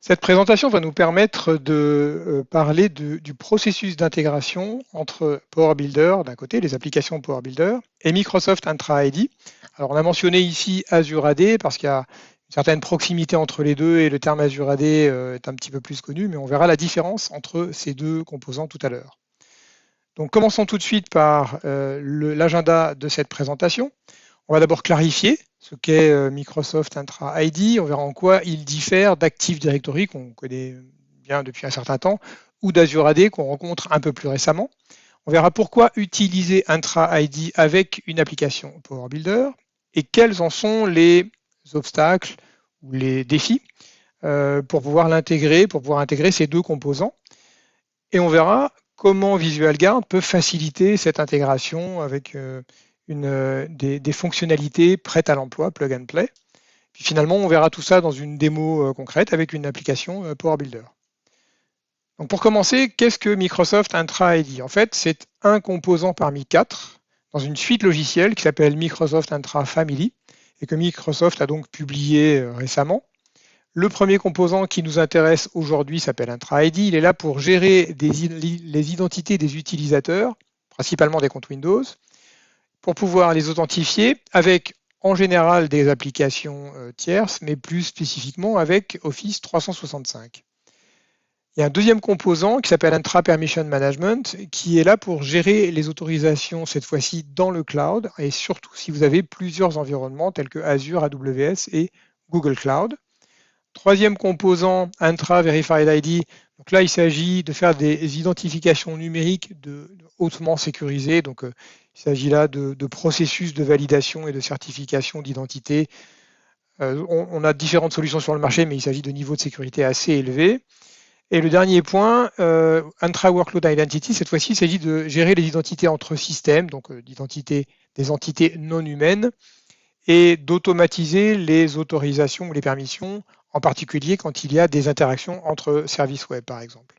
Cette présentation va nous permettre de parler du processus d'intégration entre Power Builder d'un côté, les applications Power Builder, et Microsoft Entra ID. Alors on a mentionné ici Azure AD parce qu'il y a une certaine proximité entre les deux et le terme Azure AD est un petit peu plus connu, mais on verra la différence entre ces deux composants tout à l'heure. Donc commençons tout de suite par l'agenda de cette présentation. On va d'abord clarifier ce qu'est Microsoft Entra ID. On verra en quoi il diffère d'Active Directory, qu'on connaît bien depuis un certain temps, ou d'Azure AD, qu'on rencontre un peu plus récemment. On verra pourquoi utiliser Entra ID avec une application Power Builder et quels en sont les obstacles ou les défis pour pouvoir l'intégrer, pour pouvoir intégrer ces deux composants. Et on verra comment Visual Guard peut faciliter cette intégration avec des fonctionnalités prêtes à l'emploi, plug and play. Puis finalement, on verra tout ça dans une démo concrète avec une application Power Builder. Donc pour commencer, qu'est-ce que Microsoft Entra ID? En fait, c'est un composant parmi 4 dans une suite logicielle qui s'appelle Microsoft Entra Family et que Microsoft a donc publié récemment. Le premier composant qui nous intéresse aujourd'hui s'appelle Entra ID. Il est là pour gérer les identités des utilisateurs, principalement des comptes Windows, pour pouvoir les authentifier avec en général des applications tierces, mais plus spécifiquement avec Office 365. Il y a un deuxième composant qui s'appelle Entra Permission Management, qui est là pour gérer les autorisations, cette fois-ci dans le cloud, et surtout si vous avez plusieurs environnements tels que Azure, AWS et Google Cloud. Troisième composant, Entra Verified ID. Donc là, il s'agit de faire des identifications numériques hautement sécurisées. Donc, il s'agit là de processus de validation et de certification d'identité. On a différentes solutions sur le marché, mais il s'agit de niveaux de sécurité assez élevés. Et le dernier point, Entra Workload Identity, cette fois-ci, il s'agit de gérer les identités entre systèmes, donc des entités non humaines, et d'automatiser les autorisations ou les permissions, en particulier quand il y a des interactions entre services web, par exemple.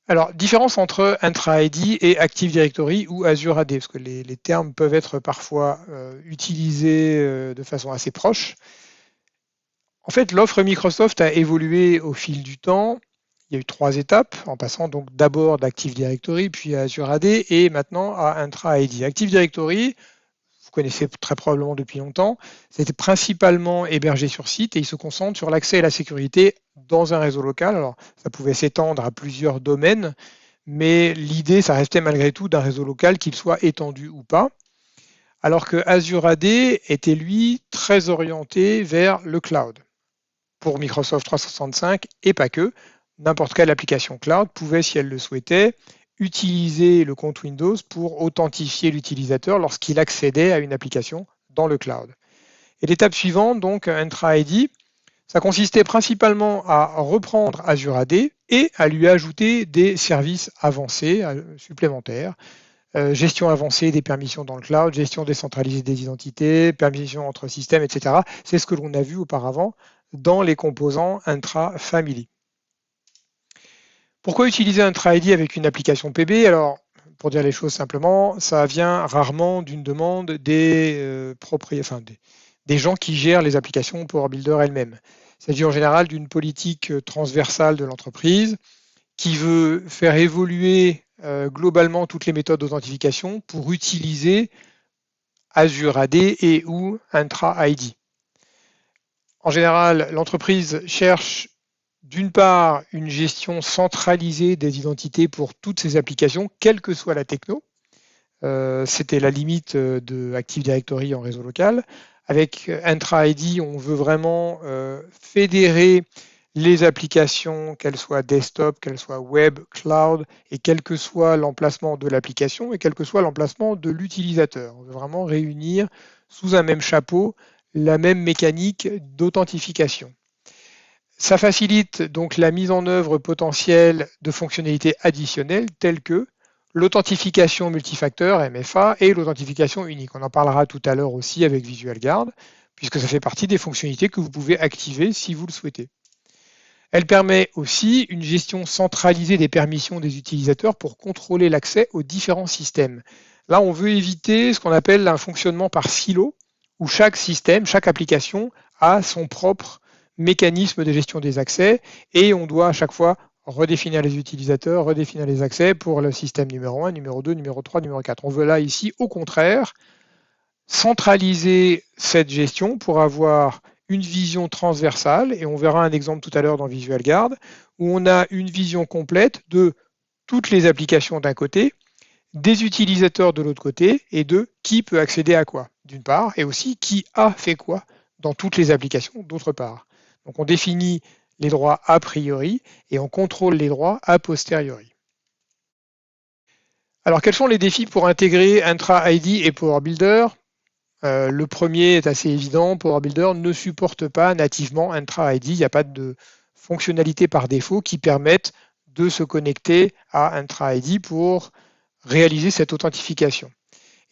Alors, différence entre Entra ID et Active Directory ou Azure AD, parce que les termes peuvent être parfois utilisés de façon assez proche. En fait, l'offre Microsoft a évolué au fil du temps. Il y a eu 3 étapes, en passant donc d'abord d'Active Directory, puis à Azure AD, et maintenant à Entra ID. Active Directory, vous connaissez très probablement depuis longtemps, c'était principalement hébergé sur site et il se concentre sur l'accès et la sécurité dans un réseau local. Alors, ça pouvait s'étendre à plusieurs domaines, mais l'idée, ça restait malgré tout d'un réseau local, qu'il soit étendu ou pas. Alors que Azure AD était, lui, très orienté vers le cloud. Pour Microsoft 365 et pas que, n'importe quelle application cloud pouvait, si elle le souhaitait, utiliser le compte Windows pour authentifier l'utilisateur lorsqu'il accédait à une application dans le cloud. Et l'étape suivante, donc Entra ID, ça consistait principalement à reprendre Azure AD et à lui ajouter des services avancés supplémentaires. Gestion avancée des permissions dans le cloud, gestion décentralisée des identités, permissions entre systèmes, etc. C'est ce que l'on a vu auparavant dans les composants Entra Family. Pourquoi utiliser Entra ID avec une application PB? Alors, pour dire les choses simplement, ça vient rarement d'une demande des gens qui gèrent les applications Power Builder elles-mêmes. Il s'agit en général d'une politique transversale de l'entreprise qui veut faire évoluer globalement toutes les méthodes d'authentification pour utiliser Azure AD et ou Entra ID. En général, l'entreprise cherche d'une part une gestion centralisée des identités pour toutes ces applications, quelle que soit la techno. C'était la limite de Active Directory en réseau local. Avec Entra ID, on veut vraiment fédérer les applications, qu'elles soient desktop, qu'elles soient web, cloud, et quel que soit l'emplacement de l'application et quel que soit l'emplacement de l'utilisateur. On veut vraiment réunir sous un même chapeau la même mécanique d'authentification. Ça facilite donc la mise en œuvre potentielle de fonctionnalités additionnelles telles que l'authentification multifacteur, MFA, et l'authentification unique. On en parlera tout à l'heure aussi avec Visual Guard, puisque ça fait partie des fonctionnalités que vous pouvez activer si vous le souhaitez. Elle permet aussi une gestion centralisée des permissions des utilisateurs pour contrôler l'accès aux différents systèmes. Là, on veut éviter ce qu'on appelle un fonctionnement par silo, où chaque système, chaque application a son propre mécanisme de gestion des accès et on doit à chaque fois redéfinir les utilisateurs, redéfinir les accès pour le système numéro 1, numéro 2, numéro 3, numéro 4. On veut là ici, au contraire, centraliser cette gestion pour avoir une vision transversale, et on verra un exemple tout à l'heure dans Visual Guard, où on a une vision complète de toutes les applications d'un côté, des utilisateurs de l'autre côté, et de qui peut accéder à quoi, d'une part, et aussi qui a fait quoi dans toutes les applications, d'autre part. Donc on définit les droits a priori et on contrôle les droits a posteriori. Alors quels sont les défis pour intégrer Intra-ID et Power Builder? Le premier est assez évident, Power Builder ne supporte pas nativement Intra-ID, il n'y a pas de fonctionnalité par défaut qui permette de se connecter à Intra-ID pour réaliser cette authentification.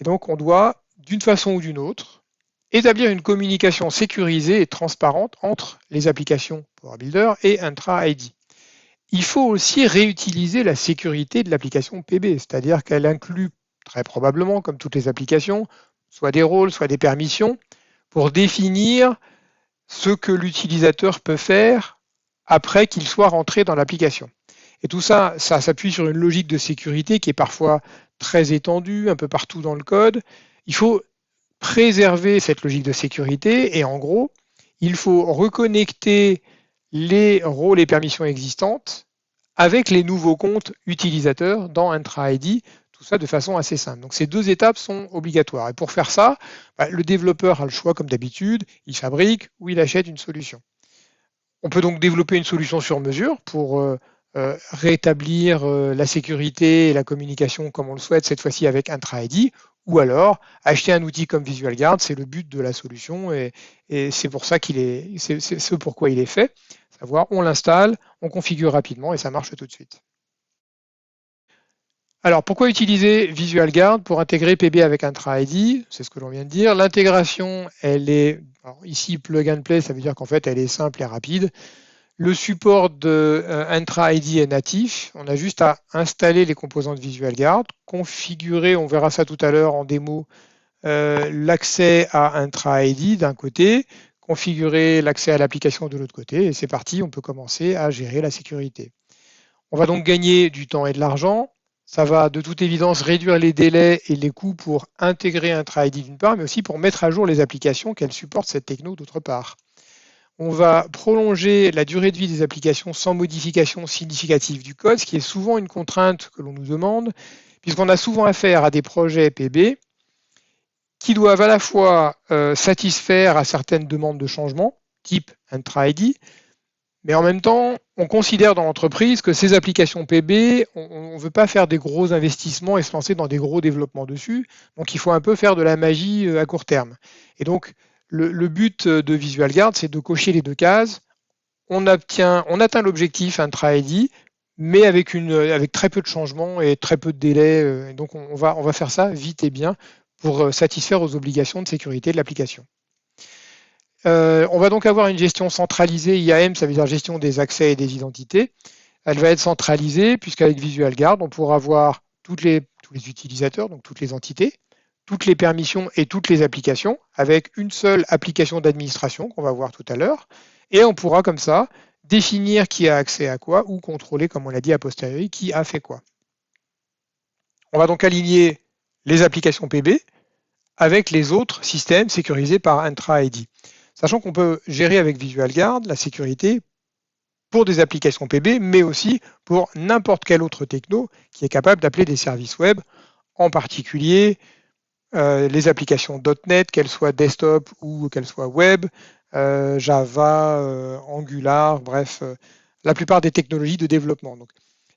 Et donc on doit, d'une façon ou d'une autre, établir une communication sécurisée et transparente entre les applications Power Builder et Intra-ID. Il faut aussi réutiliser la sécurité de l'application PB, c'est-à-dire qu'elle inclut très probablement, comme toutes les applications, soit des rôles, soit des permissions, pour définir ce que l'utilisateur peut faire après qu'il soit rentré dans l'application. Et tout ça, ça s'appuie sur une logique de sécurité qui est parfois très étendue, un peu partout dans le code. Il faut préserver cette logique de sécurité et en gros, il faut reconnecter les rôles et permissions existantes avec les nouveaux comptes utilisateurs dans Intra-ID, tout ça de façon assez simple. Donc ces deux étapes sont obligatoires. Et pour faire ça, le développeur a le choix comme d'habitude, il fabrique ou il achète une solution. On peut donc développer une solution sur mesure pour rétablir la sécurité et la communication comme on le souhaite, cette fois-ci avec Intra-ID, ou alors acheter un outil comme Visual Guard, c'est le but de la solution et c'est pour ça c'est ce pourquoi il est fait, savoir on l'installe, on configure rapidement et ça marche tout de suite. Alors pourquoi utiliser Visual Guard pour intégrer PB avec Intra-ID? C'est ce que l'on vient de dire. L'intégration, elle est, alors ici plug and play, ça veut dire qu'en fait elle est simple et rapide. Le support de Intra-ID est natif. On a juste à installer les composants de Visual Guard, configurer, on verra ça tout à l'heure en démo, l'accès à Intra-ID d'un côté, configurer l'accès à l'application de l'autre côté, et c'est parti, on peut commencer à gérer la sécurité. On va donc gagner du temps et de l'argent. Ça va de toute évidence réduire les délais et les coûts pour intégrer Intra-ID d'une part, mais aussi pour mettre à jour les applications qu'elles supportent cette techno d'autre part. On va prolonger la durée de vie des applications sans modification significative du code, ce qui est souvent une contrainte que l'on nous demande, puisqu'on a souvent affaire à des projets PB qui doivent à la fois satisfaire à certaines demandes de changement, type Intra-ID, mais en même temps, on considère dans l'entreprise que ces applications PB, on ne veut pas faire des gros investissements et se lancer dans des gros développements dessus, donc il faut un peu faire de la magie à court terme. Et donc, le but de Visual Guard, c'est de cocher les deux cases. On atteint l'objectif Intra-ID, mais avec très peu de changements et très peu de délais. Donc on va faire ça vite et bien pour satisfaire aux obligations de sécurité de l'application. On va donc avoir une gestion centralisée. IAM, ça veut dire gestion des accès et des identités. Elle va être centralisée puisqu'avec Visual Guard, on pourra voir tous les utilisateurs, donc toutes les entités, toutes les permissions et toutes les applications avec une seule application d'administration qu'on va voir tout à l'heure. Et on pourra comme ça définir qui a accès à quoi ou contrôler, comme on l'a dit a posteriori, qui a fait quoi. On va donc aligner les applications PB avec les autres systèmes sécurisés par Intra-ID. Sachant qu'on peut gérer avec Visual Guard la sécurité pour des applications PB, mais aussi pour n'importe quelle autre techno qui est capable d'appeler des services web, en particulier les applications .NET, qu'elles soient desktop ou qu'elles soient web, Java, Angular, bref, la plupart des technologies de développement. Donc,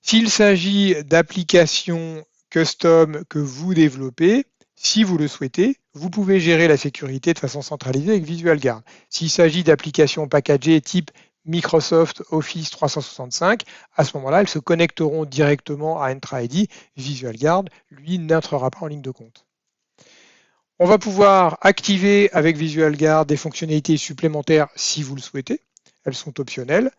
s'il s'agit d'applications custom que vous développez, si vous le souhaitez, vous pouvez gérer la sécurité de façon centralisée avec Visual Guard. S'il s'agit d'applications packagées type Microsoft Office 365, à ce moment-là, elles se connecteront directement à Intra-ID. Visual Guard, lui, n'entrera pas en ligne de compte. On va pouvoir activer avec Visual Guard des fonctionnalités supplémentaires si vous le souhaitez. Elles sont optionnelles.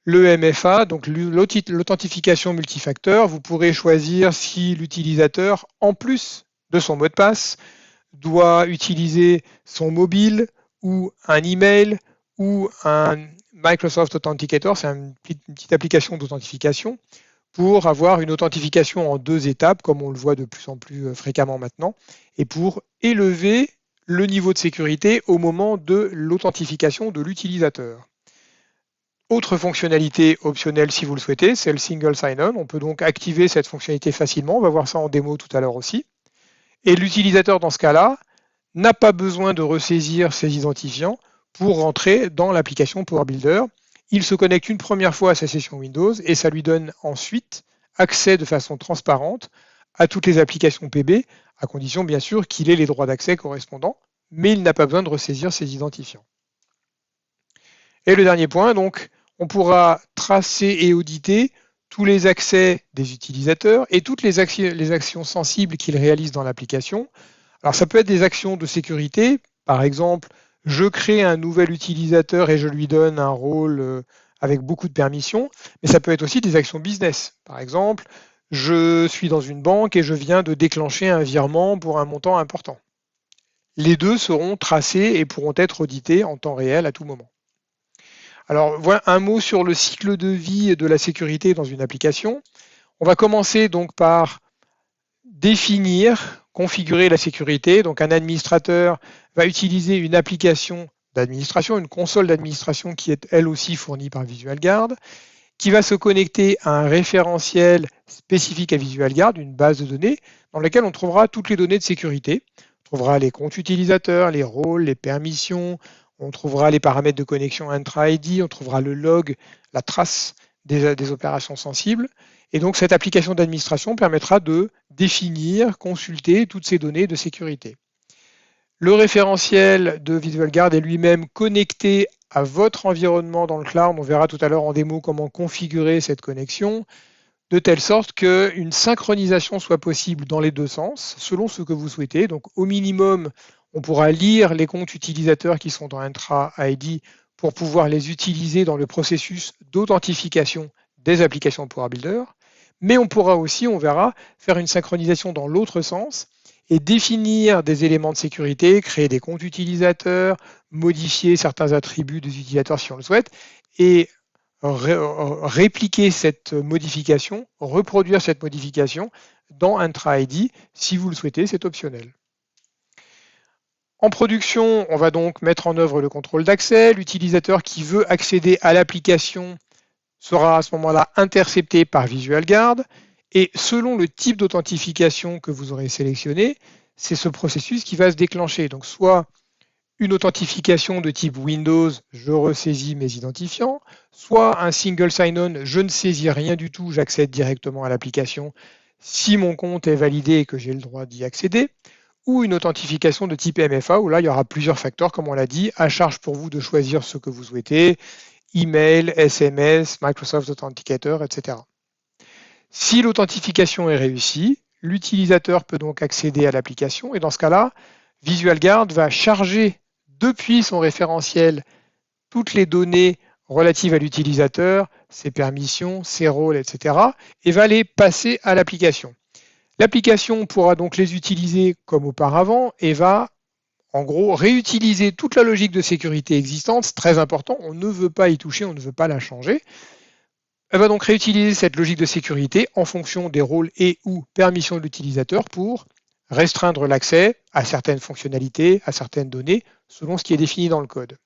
Le MFA, donc l'authentification multifacteur, vous pourrez choisir si l'utilisateur, en plus de son mot de passe, doit utiliser son mobile ou un email ou un Microsoft Authenticator, c'est une petite application d'authentification pour avoir une authentification en 2 étapes, comme on le voit de plus en plus fréquemment maintenant, et pour élever le niveau de sécurité au moment de l'authentification de l'utilisateur. Autre fonctionnalité optionnelle si vous le souhaitez, c'est le Single Sign-On. On peut donc activer cette fonctionnalité facilement, on va voir ça en démo tout à l'heure aussi. Et l'utilisateur dans ce cas-là n'a pas besoin de ressaisir ses identifiants pour rentrer dans l'application Power Builder. Il se connecte une première fois à sa session Windows et ça lui donne ensuite accès de façon transparente à toutes les applications PB, à condition bien sûr qu'il ait les droits d'accès correspondants, mais il n'a pas besoin de ressaisir ses identifiants. Et le dernier point, donc, on pourra tracer et auditer tous les accès des utilisateurs et toutes les actions sensibles qu'ils réalisent dans l'application. Alors ça peut être des actions de sécurité, par exemple, je crée un nouvel utilisateur et je lui donne un rôle avec beaucoup de permissions, mais ça peut être aussi des actions business. Par exemple, je suis dans une banque et je viens de déclencher un virement pour un montant important. Les deux seront tracés et pourront être audités en temps réel à tout moment. Alors, voilà un mot sur le cycle de vie de la sécurité dans une application. On va commencer donc par définir, configurer la sécurité. Donc, un administrateur va utiliser une application d'administration, une console d'administration qui est elle aussi fournie par VisualGuard, qui va se connecter à un référentiel spécifique à VisualGuard, une base de données, dans laquelle on trouvera toutes les données de sécurité. On trouvera les comptes utilisateurs, les rôles, les permissions, on trouvera les paramètres de connexion intra-ID, on trouvera le log, la trace des opérations sensibles. Et donc, cette application d'administration permettra de définir, consulter toutes ces données de sécurité. Le référentiel de VisualGuard est lui-même connecté à votre environnement dans le cloud. On verra tout à l'heure en démo comment configurer cette connexion, de telle sorte qu'une synchronisation soit possible dans les deux sens, selon ce que vous souhaitez. Donc, au minimum, on pourra lire les comptes utilisateurs qui sont dans Intra-ID pour pouvoir les utiliser dans le processus d'authentification des applications Power Builder. Mais on pourra aussi, on verra, faire une synchronisation dans l'autre sens et définir des éléments de sécurité, créer des comptes utilisateurs, modifier certains attributs des utilisateurs si on le souhaite, et répliquer cette modification, reproduire cette modification dans Intra-ID. Si vous le souhaitez, c'est optionnel. En production, on va donc mettre en œuvre le contrôle d'accès. L'utilisateur qui veut accéder à l'application sera à ce moment-là intercepté par VisualGuard. Et selon le type d'authentification que vous aurez sélectionné, c'est ce processus qui va se déclencher. Donc soit une authentification de type Windows, je ressaisis mes identifiants, soit un single sign-on, je ne saisis rien du tout, j'accède directement à l'application si mon compte est validé et que j'ai le droit d'y accéder, ou une authentification de type MFA, où là, il y aura plusieurs facteurs, comme on l'a dit, à charge pour vous de choisir ce que vous souhaitez, email, SMS, Microsoft Authenticator, etc. Si l'authentification est réussie, l'utilisateur peut donc accéder à l'application, et dans ce cas-là, VisualGuard va charger depuis son référentiel toutes les données relatives à l'utilisateur, ses permissions, ses rôles, etc., et va les passer à l'application. L'application pourra donc les utiliser comme auparavant et va, en gros, réutiliser toute la logique de sécurité existante. C'est très important, on ne veut pas y toucher, on ne veut pas la changer. Elle va donc réutiliser cette logique de sécurité en fonction des rôles et ou permissions de l'utilisateur pour restreindre l'accès à certaines fonctionnalités, à certaines données, selon ce qui est défini dans le code.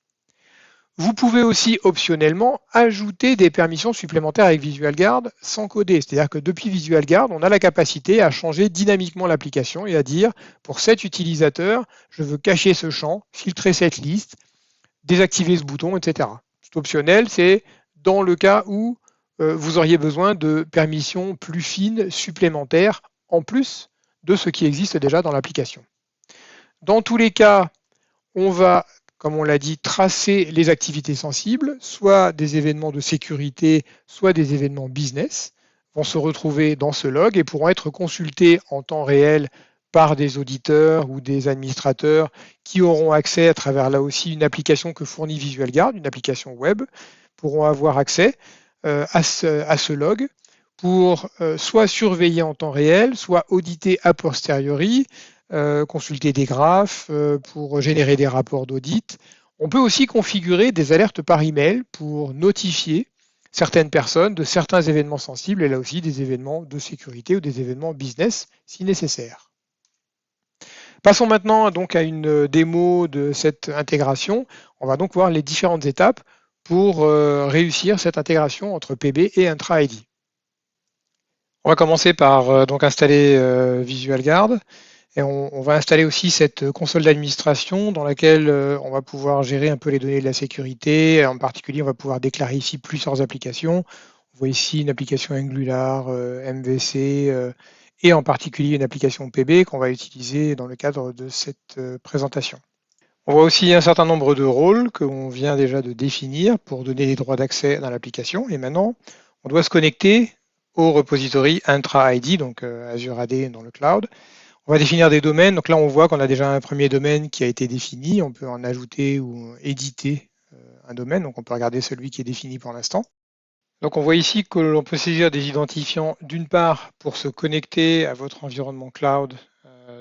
Vous pouvez aussi optionnellement ajouter des permissions supplémentaires avec VisualGuard sans coder. C'est-à-dire que depuis VisualGuard, on a la capacité à changer dynamiquement l'application et à dire, pour cet utilisateur, je veux cacher ce champ, filtrer cette liste, désactiver ce bouton, etc. C'est optionnel, c'est dans le cas où vous auriez besoin de permissions plus fines, supplémentaires, en plus de ce qui existe déjà dans l'application. Dans tous les cas, on va, comme on l'a dit, tracer les activités sensibles, soit des événements de sécurité, soit des événements business, vont se retrouver dans ce log et pourront être consultés en temps réel par des auditeurs ou des administrateurs qui auront accès à travers là aussi une application que fournit VisualGuard, une application web, pourront avoir accès à ce log pour soit surveiller en temps réel, soit auditer a posteriori, consulter des graphes pour générer des rapports d'audit. On peut aussi configurer des alertes par email pour notifier certaines personnes de certains événements sensibles et là aussi des événements de sécurité ou des événements business si nécessaire. Passons maintenant donc à une démo de cette intégration. On va donc voir les différentes étapes pour réussir cette intégration entre PB et Intra-ID. On va commencer par donc installer Visual Guard. Et on va installer aussi cette console d'administration dans laquelle on va pouvoir gérer un peu les données de la sécurité. En particulier, on va pouvoir déclarer ici plusieurs applications. On voit ici une application Angular, MVC, et en particulier une application PB qu'on va utiliser dans le cadre de cette présentation. On voit aussi un certain nombre de rôles qu'on vient déjà de définir pour donner les droits d'accès dans l'application. Et maintenant, on doit se connecter au repository Intra-ID, donc Azure AD dans le cloud. On va définir des domaines. Donc là, on voit qu'on a déjà un premier domaine qui a été défini. On peut en ajouter ou éditer un domaine. Donc on peut regarder celui qui est défini pour l'instant. Donc on voit ici que l'on peut saisir des identifiants d'une part pour se connecter à votre environnement cloud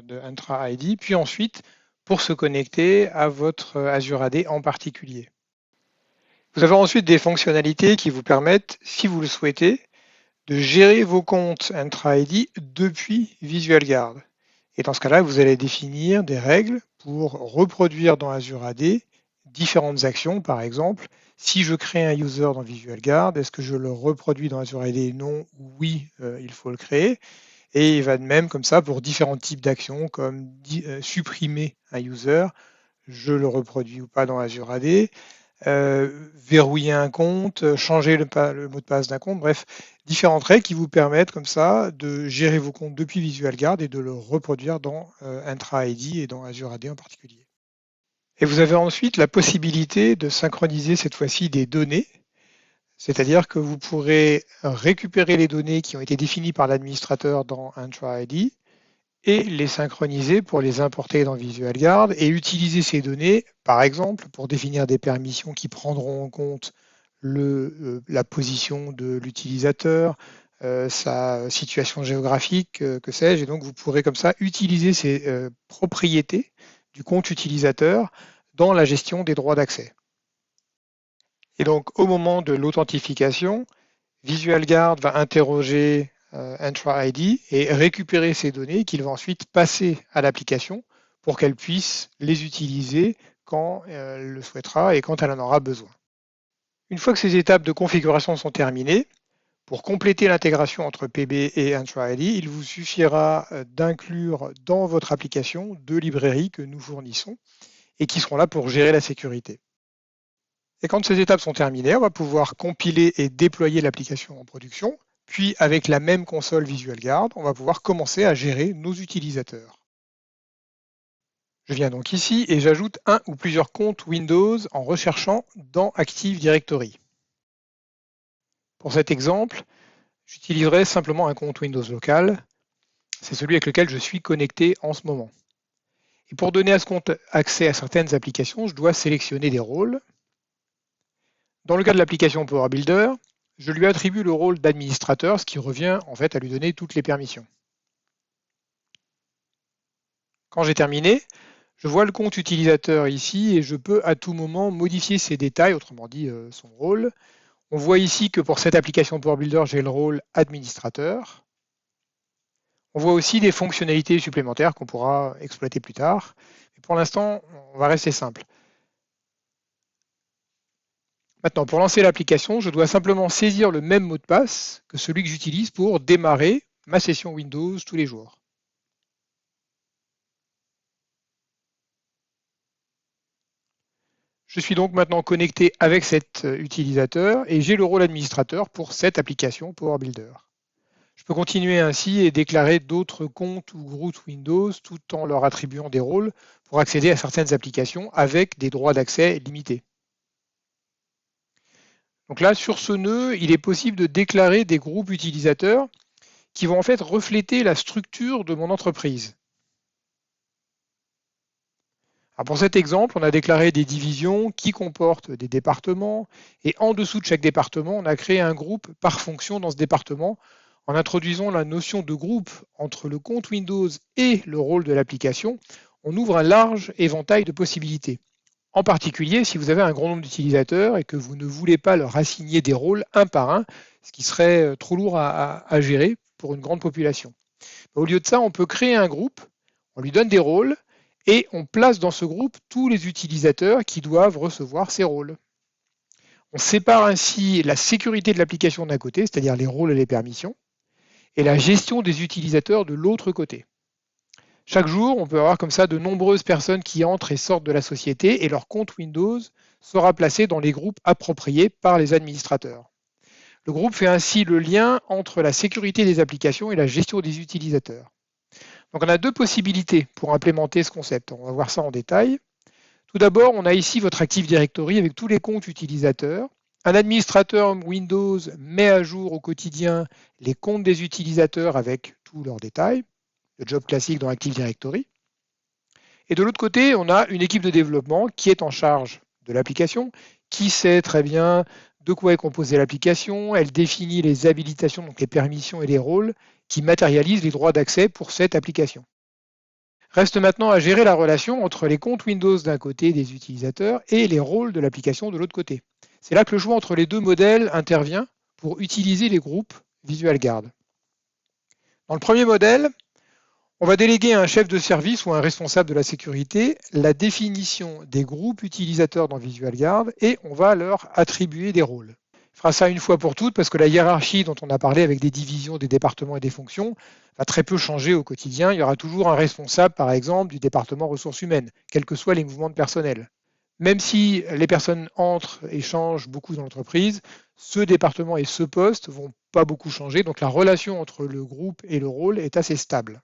de Intra ID, puis ensuite pour se connecter à votre Azure AD en particulier. Vous avez ensuite des fonctionnalités qui vous permettent, si vous le souhaitez, de gérer vos comptes Intra ID depuis Visual Guard. Et dans ce cas-là, vous allez définir des règles pour reproduire dans Azure AD différentes actions. Par exemple, si je crée un user dans Visual Guard, est-ce que je le reproduis dans Azure AD? Non, oui, il faut le créer. Et il va de même comme ça pour différents types d'actions, comme supprimer un user, je le reproduis ou pas dans Azure AD, verrouiller un compte, changer le mot de passe d'un compte, bref, différentes règles qui vous permettent comme ça de gérer vos comptes depuis Visual Guard et de le reproduire dans Intra ID et dans Azure AD en particulier. Et vous avez ensuite la possibilité de synchroniser cette fois-ci des données, c'est-à-dire que vous pourrez récupérer les données qui ont été définies par l'administrateur dans Intra ID et les synchroniser pour les importer dans Visual Guard et utiliser ces données, par exemple, pour définir des permissions qui prendront en compte la position de l'utilisateur, sa situation géographique, que sais-je. Et donc, vous pourrez comme ça utiliser ces propriétés du compte utilisateur dans la gestion des droits d'accès. Et donc, au moment de l'authentification, Visual Guard va interroger Entra ID et récupérer ces données qu'il va ensuite passer à l'application pour qu'elle puisse les utiliser quand elle le souhaitera et quand elle en aura besoin. Une fois que ces étapes de configuration sont terminées, pour compléter l'intégration entre PB et Entra ID, il vous suffira d'inclure dans votre application deux librairies que nous fournissons et qui seront là pour gérer la sécurité. Et quand ces étapes sont terminées, on va pouvoir compiler et déployer l'application en production. Puis, avec la même console Visual Guard, on va pouvoir commencer à gérer nos utilisateurs. Je viens donc ici et j'ajoute un ou plusieurs comptes Windows en recherchant dans Active Directory. Pour cet exemple, j'utiliserai simplement un compte Windows local. C'est celui avec lequel je suis connecté en ce moment. Et pour donner à ce compte accès à certaines applications, je dois sélectionner des rôles. Dans le cas de l'application Power Builder, je lui attribue le rôle d'administrateur, ce qui revient en fait à lui donner toutes les permissions. Quand j'ai terminé, je vois le compte utilisateur ici et je peux à tout moment modifier ses détails, autrement dit son rôle. On voit ici que pour cette application Power Builder, j'ai le rôle administrateur. On voit aussi des fonctionnalités supplémentaires qu'on pourra exploiter plus tard. Mais pour l'instant, on va rester simple. Maintenant, pour lancer l'application, je dois simplement saisir le même mot de passe que celui que j'utilise pour démarrer ma session Windows tous les jours. Je suis donc maintenant connecté avec cet utilisateur et j'ai le rôle administrateur pour cette application Power Builder. Je peux continuer ainsi et déclarer d'autres comptes ou groupes Windows tout en leur attribuant des rôles pour accéder à certaines applications avec des droits d'accès limités. Donc là, sur ce nœud, il est possible de déclarer des groupes utilisateurs qui vont en fait refléter la structure de mon entreprise. Alors pour cet exemple, on a déclaré des divisions qui comportent des départements et en dessous de chaque département, on a créé un groupe par fonction dans ce département en introduisant la notion de groupe entre le compte Windows et le rôle de l'application. On ouvre un large éventail de possibilités. En particulier, si vous avez un grand nombre d'utilisateurs et que vous ne voulez pas leur assigner des rôles un par un, ce qui serait trop lourd à gérer pour une grande population. Au lieu de ça, on peut créer un groupe, on lui donne des rôles et on place dans ce groupe tous les utilisateurs qui doivent recevoir ces rôles. On sépare ainsi la sécurité de l'application d'un côté, c'est-à-dire les rôles et les permissions, et la gestion des utilisateurs de l'autre côté. Chaque jour, on peut avoir comme ça de nombreuses personnes qui entrent et sortent de la société et leur compte Windows sera placé dans les groupes appropriés par les administrateurs. Le groupe fait ainsi le lien entre la sécurité des applications et la gestion des utilisateurs. Donc on a deux possibilités pour implémenter ce concept. On va voir ça en détail. Tout d'abord, on a ici votre Active Directory avec tous les comptes utilisateurs. Un administrateur Windows met à jour au quotidien les comptes des utilisateurs avec tous leurs détails, le job classique dans Active Directory. Et de l'autre côté, on a une équipe de développement qui est en charge de l'application, qui sait très bien de quoi est composée l'application, elle définit les habilitations, donc les permissions et les rôles, qui matérialisent les droits d'accès pour cette application. Reste maintenant à gérer la relation entre les comptes Windows d'un côté des utilisateurs et les rôles de l'application de l'autre côté. C'est là que le choix entre les deux modèles intervient pour utiliser les groupes VisualGuard. Dans le premier modèle, on va déléguer à un chef de service ou à un responsable de la sécurité la définition des groupes utilisateurs dans VisualGuard et on va leur attribuer des rôles. On fera ça une fois pour toutes parce que la hiérarchie dont on a parlé avec des divisions, des départements et des fonctions va très peu changer au quotidien. Il y aura toujours un responsable, par exemple, du département ressources humaines, quels que soient les mouvements de personnel. Même si les personnes entrent et changent beaucoup dans l'entreprise, ce département et ce poste ne vont pas beaucoup changer, donc la relation entre le groupe et le rôle est assez stable.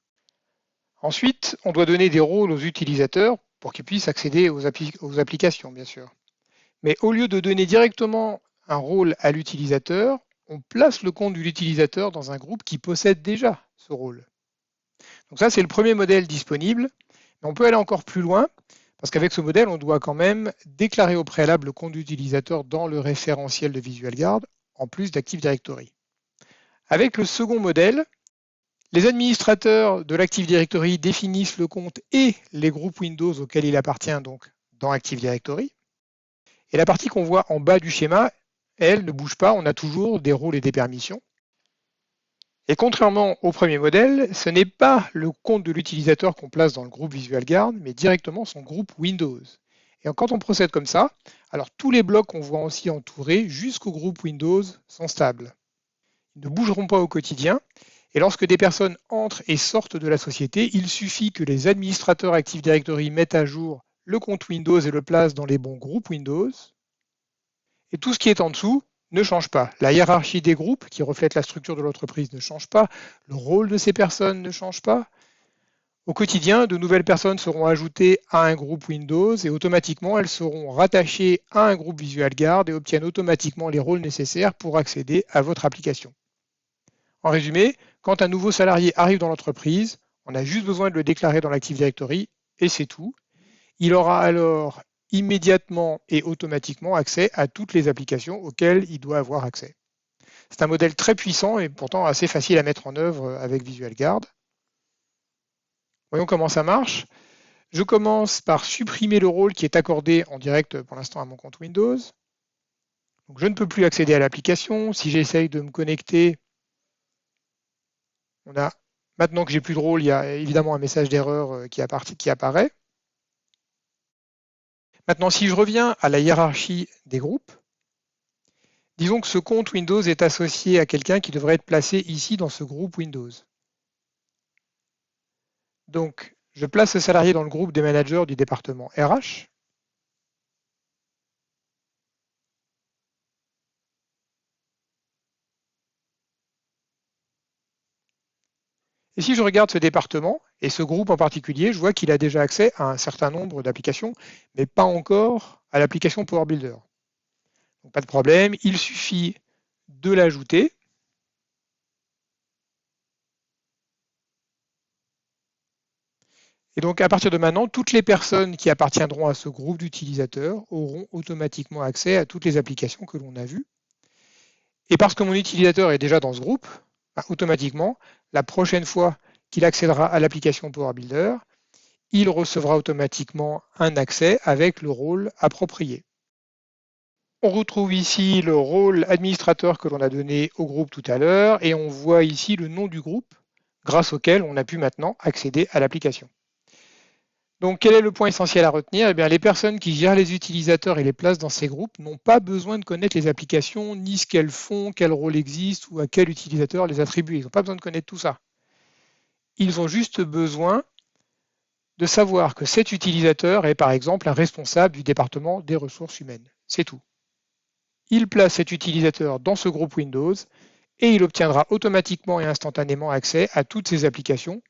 Ensuite, on doit donner des rôles aux utilisateurs pour qu'ils puissent accéder aux applications, bien sûr. Mais au lieu de donner directement un rôle à l'utilisateur, on place le compte de l'utilisateur dans un groupe qui possède déjà ce rôle. Donc ça, c'est le premier modèle disponible. Mais on peut aller encore plus loin, parce qu'avec ce modèle, on doit quand même déclarer au préalable le compte d'utilisateur dans le référentiel de VisualGuard, en plus d'Active Directory. Avec le second modèle, les administrateurs de l'Active Directory définissent le compte et les groupes Windows auxquels il appartient donc dans Active Directory. Et la partie qu'on voit en bas du schéma, elle ne bouge pas, on a toujours des rôles et des permissions. Et contrairement au premier modèle, ce n'est pas le compte de l'utilisateur qu'on place dans le groupe VisualGuard, mais directement son groupe Windows. Et quand on procède comme ça, alors tous les blocs qu'on voit aussi entourés jusqu'au groupe Windows sont stables. Ils ne bougeront pas au quotidien. Et lorsque des personnes entrent et sortent de la société, il suffit que les administrateurs Active Directory mettent à jour le compte Windows et le placent dans les bons groupes Windows. Et tout ce qui est en dessous ne change pas. La hiérarchie des groupes, qui reflète la structure de l'entreprise, ne change pas. Le rôle de ces personnes ne change pas. Au quotidien, de nouvelles personnes seront ajoutées à un groupe Windows et automatiquement, elles seront rattachées à un groupe VisualGuard et obtiennent automatiquement les rôles nécessaires pour accéder à votre application. En résumé, quand un nouveau salarié arrive dans l'entreprise, on a juste besoin de le déclarer dans l'Active Directory et c'est tout. Il aura alors immédiatement et automatiquement accès à toutes les applications auxquelles il doit avoir accès. C'est un modèle très puissant et pourtant assez facile à mettre en œuvre avec VisualGuard. Voyons comment ça marche. Je commence par supprimer le rôle qui est accordé en direct pour l'instant à mon compte Windows. Donc je ne peux plus accéder à l'application. Si j'essaye de me connecter, maintenant que j'ai plus de rôle, il y a évidemment un message d'erreur qui apparaît. Maintenant, si je reviens à la hiérarchie des groupes, disons que ce compte Windows est associé à quelqu'un qui devrait être placé ici dans ce groupe Windows. Donc, je place ce salarié dans le groupe des managers du département RH. Et si je regarde ce département, et ce groupe en particulier, je vois qu'il a déjà accès à un certain nombre d'applications, mais pas encore à l'application Power Builder. Donc, pas de problème, il suffit de l'ajouter. Et donc, à partir de maintenant, toutes les personnes qui appartiendront à ce groupe d'utilisateurs auront automatiquement accès à toutes les applications que l'on a vues. Et parce que mon utilisateur est déjà dans ce groupe, automatiquement, la prochaine fois qu'il accédera à l'application Power Builder, il recevra automatiquement un accès avec le rôle approprié. On retrouve ici le rôle administrateur que l'on a donné au groupe tout à l'heure et on voit ici le nom du groupe grâce auquel on a pu maintenant accéder à l'application. Donc quel est le point essentiel à retenir? Eh bien, les personnes qui gèrent les utilisateurs et les placent dans ces groupes n'ont pas besoin de connaître les applications, ni ce qu'elles font, quel rôle existe ou à quel utilisateur les attribuer. Ils n'ont pas besoin de connaître tout ça. Ils ont juste besoin de savoir que cet utilisateur est par exemple un responsable du département des ressources humaines. C'est tout. Il place cet utilisateur dans ce groupe Windows et il obtiendra automatiquement et instantanément accès à toutes ces applications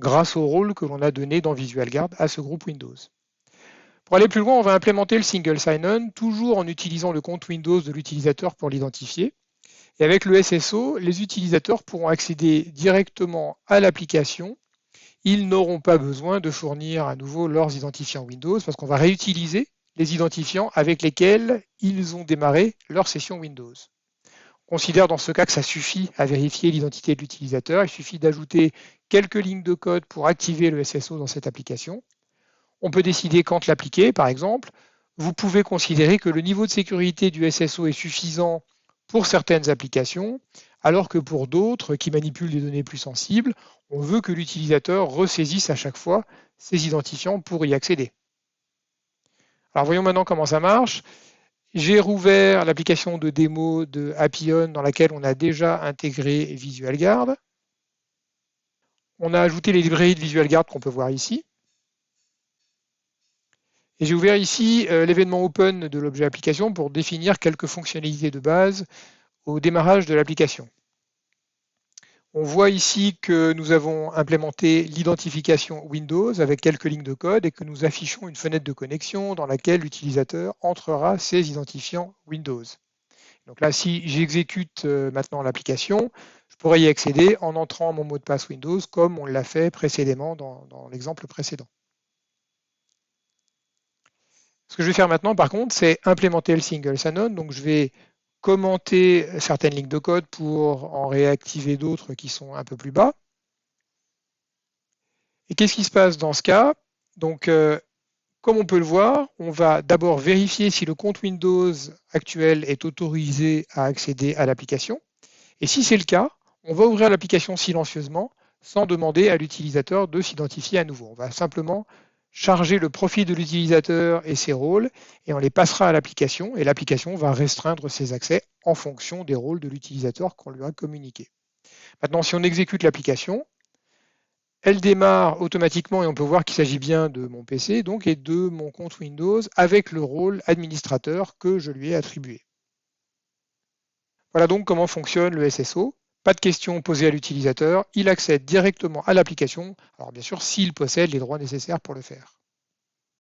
grâce au rôle que l'on a donné dans Visual Guard à ce groupe Windows. Pour aller plus loin, on va implémenter le single sign-on, toujours en utilisant le compte Windows de l'utilisateur pour l'identifier. Et avec le SSO, les utilisateurs pourront accéder directement à l'application. Ils n'auront pas besoin de fournir à nouveau leurs identifiants Windows parce qu'on va réutiliser les identifiants avec lesquels ils ont démarré leur session Windows. On considère dans ce cas que ça suffit à vérifier l'identité de l'utilisateur. Il suffit d'ajouter quelques lignes de code pour activer le SSO dans cette application. On peut décider quand l'appliquer, par exemple. Vous pouvez considérer que le niveau de sécurité du SSO est suffisant pour certaines applications, alors que pour d'autres qui manipulent des données plus sensibles, on veut que l'utilisateur ressaisisse à chaque fois ses identifiants pour y accéder. Alors voyons maintenant comment ça marche. J'ai rouvert l'application de démo de Appion dans laquelle on a déjà intégré Visual Guard. On a ajouté les librairies de Visual Guard qu'on peut voir ici. Et j'ai ouvert ici l'événement open de l'objet application pour définir quelques fonctionnalités de base au démarrage de l'application. On voit ici que nous avons implémenté l'identification Windows avec quelques lignes de code et que nous affichons une fenêtre de connexion dans laquelle l'utilisateur entrera ses identifiants Windows. Donc là, si j'exécute maintenant l'application, je pourrais y accéder en entrant mon mot de passe Windows comme on l'a fait précédemment dans l'exemple précédent. Ce que je vais faire maintenant, par contre, c'est implémenter le single sign-on. Donc, je vais commenter certaines lignes de code pour en réactiver d'autres qui sont un peu plus bas. Et qu'est-ce qui se passe dans ce cas? Donc, comme on peut le voir, on va d'abord vérifier si le compte Windows actuel est autorisé à accéder à l'application. Et si c'est le cas, on va ouvrir l'application silencieusement sans demander à l'utilisateur de s'identifier à nouveau. On va simplement charger le profil de l'utilisateur et ses rôles et on les passera à l'application et l'application va restreindre ses accès en fonction des rôles de l'utilisateur qu'on lui a communiqué. Maintenant, si on exécute l'application, elle démarre automatiquement et on peut voir qu'il s'agit bien de mon PC donc, et de mon compte Windows avec le rôle administrateur que je lui ai attribué. Voilà donc comment fonctionne le SSO. Pas de questions posées à l'utilisateur, il accède directement à l'application, alors bien sûr s'il possède les droits nécessaires pour le faire.